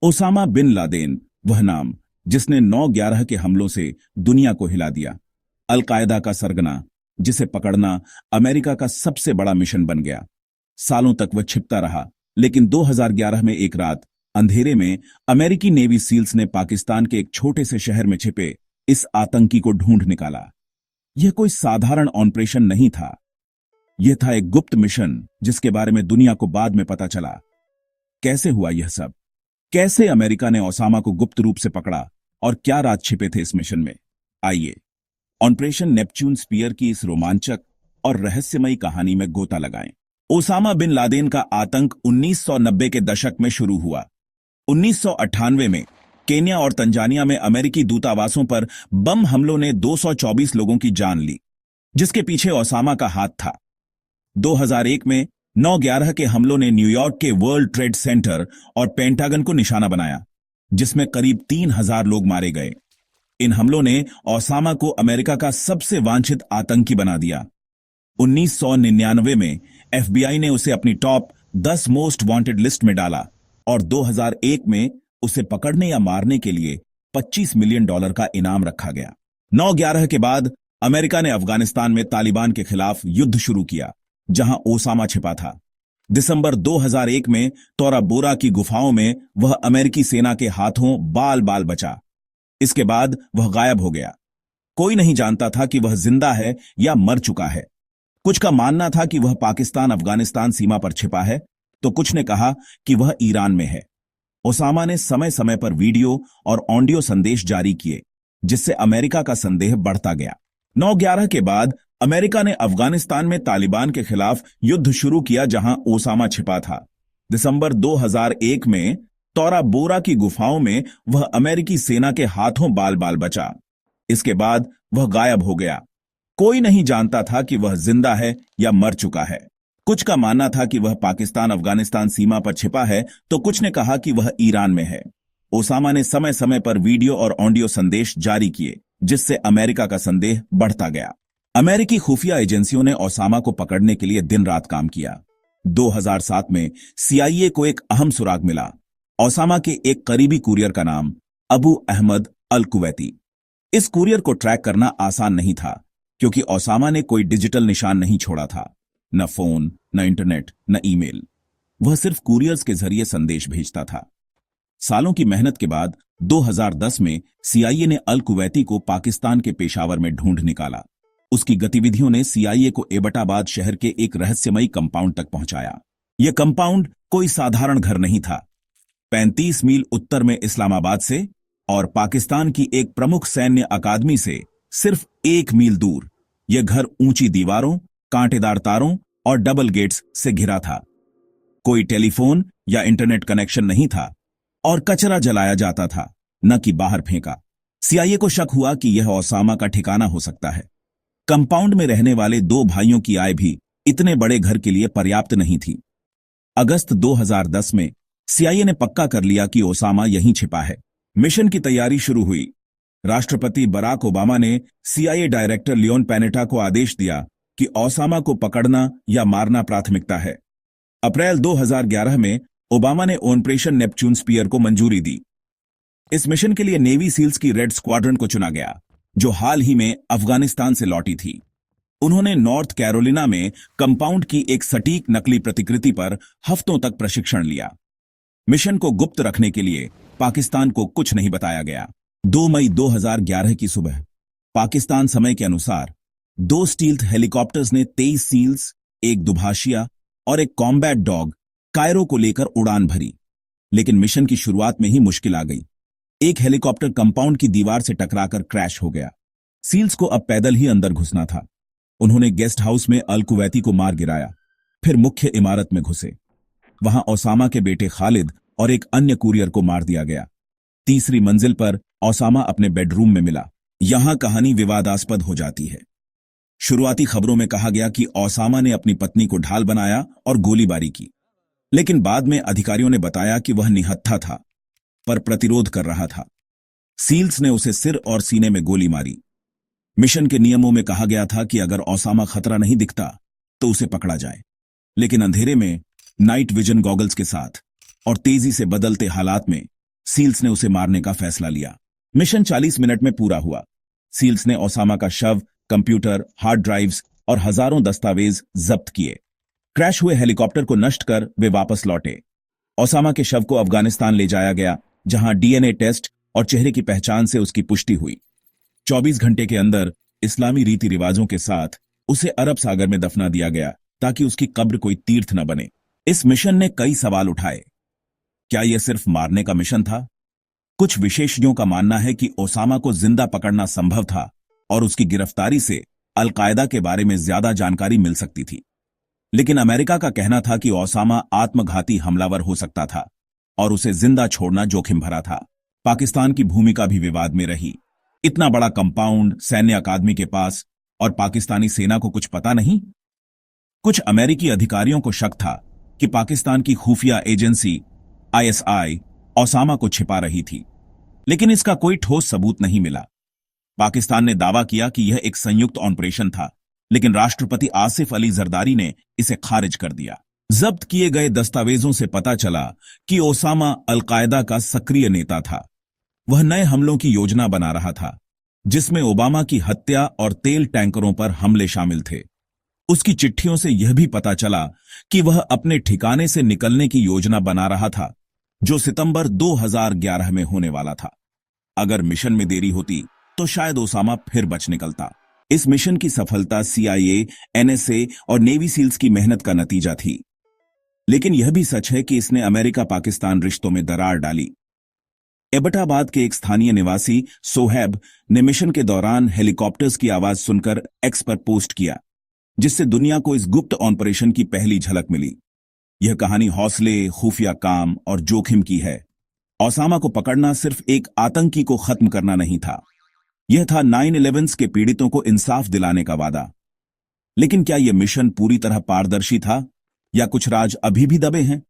Osama bin Laden, वह नाम जिसने 9/11 के हमलों से दुनिया को हिला दिया। अल-कायदा का सरगना, जिसे पकड़ना अमेरिका का सबसे बड़ा मिशन बन गया। सालों तक वह छिपता रहा, लेकिन 2011 में एक रात अंधेरे में अमेरिकी नेवी सील्स ने पाकिस्तान के एक छोटे से शहर में छिपे इस आतंकी को ढूंढ निकाला। यह कोई साधारण ऑपरेशन नहीं था। यह था एक गुप्त मिशन जिसके बारे में दुनिया को बाद में पता चला। कैसे हुआ यह सब? कैसे अमेरिका ने ओसामा को गुप्त रूप से पकड़ा और क्या राज छिपे थे इस मिशन में? आइए ऑपरेशन नेपच्यून स्पीयर की इस रोमांचक और रहस्यमयी कहानी में गोता लगाएं। ओसामा बिन लादेन का आतंक 1990 के दशक में शुरू हुआ। 1998 में केन्या और तंजानिया में अमेरिकी दूतावासों पर बम हमलों ने 224 लोगों की जान ली, जिसके पीछे ओसामा का हाथ था। 2001 में 9/11 के हमलों ने न्यूयॉर्क के वर्ल्ड ट्रेड सेंटर और पेंटागन को निशाना बनाया, जिसमें करीब 3000 लोग मारे गए। इन हमलों ने ओसामा को अमेरिका का सबसे वांछित आतंकी बना दिया। 1999 में एफबीआई ने उसे अपनी टॉप 10 मोस्ट वांटेड लिस्ट में डाला और 2001 में उसे पकड़ने या मारने के लिए $25 मिलियन का इनाम रखा गया। 9/11 के बाद अमेरिका ने अफगानिस्तान में तालिबान के खिलाफ युद्ध शुरू किया, जहां ओसामा छिपा था। दिसंबर 2001 में तोरा बोरा की गुफाओं में वह अमेरिकी सेना के हाथों बाल बाल बचा। इसके बाद वह गायब हो गया। कोई नहीं जानता था कि वह जिंदा है या मर चुका है। कुछ का मानना था कि वह पाकिस्तान अफगानिस्तान सीमा पर छिपा है, तो कुछ ने कहा कि वह ईरान में है। ओसामा ने समय समय पर वीडियो और ऑडियो संदेश जारी किए, जिससे अमेरिका का संदेह बढ़ता गया। 9/11 के बाद अमेरिका ने अफगानिस्तान में तालिबान के खिलाफ युद्ध शुरू किया, जहां ओसामा छिपा था। दिसंबर 2001 में तोरा बोरा की गुफाओं में वह अमेरिकी सेना के हाथों बाल बाल बचा। इसके बाद वह गायब हो गया। कोई नहीं जानता था कि वह जिंदा है या मर चुका है। कुछ का मानना था कि वह पाकिस्तान अफगानिस्तान सीमा पर छिपा है, तो कुछ ने कहा कि वह ईरान में है। ओसामा ने समय समय पर वीडियो और ऑडियो संदेश जारी किए, जिससे अमेरिका का संदेह बढ़ता गया। अमेरिकी खुफिया एजेंसियों ने ओसामा को पकड़ने के लिए दिन रात काम किया। 2007 में सीआईए को एक अहम सुराग मिला। ओसामा के एक करीबी कुरियर का नाम अबू अहमद अल कुवैती। इस कुरियर को ट्रैक करना आसान नहीं था, क्योंकि ओसामा ने कोई डिजिटल निशान नहीं छोड़ा था, न फोन, न इंटरनेट, न ईमेल। वह सिर्फ कुरियर्स के जरिए संदेश भेजता था। सालों की मेहनत के बाद 2010 में सीआईए ने अल कुवैती को पाकिस्तान के पेशावर में ढूंढ निकाला। उसकी गतिविधियों ने सीआईए को एबटाबाद शहर के एक रहस्यमयी कंपाउंड तक पहुंचाया। यह कंपाउंड कोई साधारण घर नहीं था। 35 मील उत्तर में इस्लामाबाद से और पाकिस्तान की एक प्रमुख सैन्य अकादमी से सिर्फ 1 मील दूर यह घर ऊंची दीवारों, कांटेदार तारों और डबल गेट्स से घिरा था। कोई टेलीफोन या इंटरनेट कनेक्शन नहीं था और कचरा जलाया जाता था, न कि बाहर फेंका। सीआईए को शक हुआ कि यह ओसामा का ठिकाना हो सकता है। कंपाउंड में रहने वाले 2 भाइयों की आय भी इतने बड़े घर के लिए पर्याप्त नहीं थी। अगस्त 2010 में सीआईए ने पक्का कर लिया कि ओसामा यहीं छिपा है। मिशन की तैयारी शुरू हुई। राष्ट्रपति बराक ओबामा ने सीआईए डायरेक्टर लियोन पैनेटा को आदेश दिया कि ओसामा को पकड़ना या मारना प्राथमिकता है। अप्रैल 2011 में ओबामा ने ऑपरेशन नेपच्यून स्पीयर को मंजूरी दी। इस मिशन के लिए नेवी सील्स की रेड स्क्वाड्रन को चुना गया, जो हाल ही में अफगानिस्तान से लौटी थी। उन्होंने नॉर्थ कैरोलिना में कंपाउंड की एक सटीक नकली प्रतिकृति पर हफ्तों तक प्रशिक्षण लिया। मिशन को गुप्त रखने के लिए पाकिस्तान को कुछ नहीं बताया गया। 2 मई 2011 की सुबह पाकिस्तान समय के अनुसार 2 स्टील्थ हेलीकॉप्टर्स ने 23 सील्स, एक दुभाषिया और एक कॉम्बैट डॉग कायरो को लेकर उड़ान भरी। लेकिन मिशन की शुरुआत में ही मुश्किल आ गई। एक हेलीकॉप्टर कंपाउंड की दीवार से टकराकर क्रैश हो गया। सील्स को अब पैदल ही अंदर घुसना था। उन्होंने गेस्ट हाउस में अल कुवैती को मार गिराया, फिर मुख्य इमारत में घुसे। वहां ओसामा के बेटे खालिद और एक अन्य कुरियर को मार दिया गया। तीसरी मंजिल पर ओसामा अपने बेडरूम में मिला। यहां कहानी विवादास्पद हो जाती है। शुरुआती खबरों में कहा गया कि ओसामा ने अपनी पत्नी को ढाल बनाया और गोलीबारी की, लेकिन बाद में अधिकारियों ने बताया कि वह निहत्था था, पर प्रतिरोध कर रहा था। सील्स ने उसे सिर और सीने में गोली मारी। मिशन के नियमों में कहा गया था कि अगर ओसामा खतरा नहीं दिखता तो उसे पकड़ा जाए, लेकिन अंधेरे में नाइट विजन गॉगल्स के साथ और तेजी से बदलते हालात में सील्स ने उसे मारने का फैसला लिया। मिशन 40 मिनट में पूरा हुआ। सील्स ने ओसामा का शव, कंप्यूटर, हार्ड ड्राइव्स और हजारों दस्तावेज जब्त किए। क्रैश हुए हेलीकॉप्टर को नष्ट कर वे वापस लौटे। ओसामा के शव को अफगानिस्तान ले जाया गया, जहां डीएनए टेस्ट और चेहरे की पहचान से उसकी पुष्टि हुई। 24 घंटे के अंदर इस्लामी रीति रिवाजों के साथ उसे अरब सागर में दफना दिया गया, ताकि उसकी कब्र कोई तीर्थ न बने। इस मिशन ने कई सवाल उठाए। क्या यह सिर्फ मारने का मिशन था? कुछ विशेषज्ञों का मानना है कि ओसामा को जिंदा पकड़ना संभव था और उसकी गिरफ्तारी से अलकायदा के बारे में ज्यादा जानकारी मिल सकती थी। लेकिन अमेरिका का कहना था कि ओसामा आत्मघाती हमलावर हो सकता था और उसे जिंदा छोड़ना जोखिम भरा था। पाकिस्तान की भूमिका भी विवाद में रही। इतना बड़ा कंपाउंड, सैन्य अकादमी के पास, और पाकिस्तानी सेना को कुछ पता नहीं। कुछ अमेरिकी अधिकारियों को शक था कि पाकिस्तान की खुफिया एजेंसी आईएसआई ओसामा को छिपा रही थी, लेकिन इसका कोई ठोस सबूत नहीं मिला। पाकिस्तान ने दावा किया कि यह एक संयुक्त ऑपरेशन था, लेकिन राष्ट्रपति आसिफ अली जरदारी ने इसे खारिज कर दिया। जब्त किए गए दस्तावेजों से पता चला कि ओसामा अलकायदा का सक्रिय नेता था। वह नए हमलों की योजना बना रहा था, जिसमें ओबामा की हत्या और तेल टैंकरों पर हमले शामिल थे। उसकी चिट्ठियों से यह भी पता चला कि वह अपने ठिकाने से निकलने की योजना बना रहा था, जो सितंबर 2011 में होने वाला था। अगर मिशन में देरी होती तो शायद ओसामा फिर बच निकलता। इस मिशन की सफलता सीआईए, एनएसए और नेवी सील्स की मेहनत का नतीजा थी। लेकिन यह भी सच है कि इसने अमेरिका पाकिस्तान रिश्तों में दरार डाली। एबटाबाद के एक स्थानीय निवासी सोहैब ने मिशन के दौरान हेलीकॉप्टर्स की आवाज सुनकर एक्स पर पोस्ट किया, जिससे दुनिया को इस गुप्त ऑपरेशन की पहली झलक मिली। यह कहानी हौसले, खुफिया काम और जोखिम की है। ओसामा को पकड़ना सिर्फ एक आतंकी को खत्म करना नहीं था, यह था 9/11 के पीड़ितों को इंसाफ दिलाने का वादा। लेकिन क्या यह मिशन पूरी तरह पारदर्शी था या कुछ राज अभी भी दबे हैं?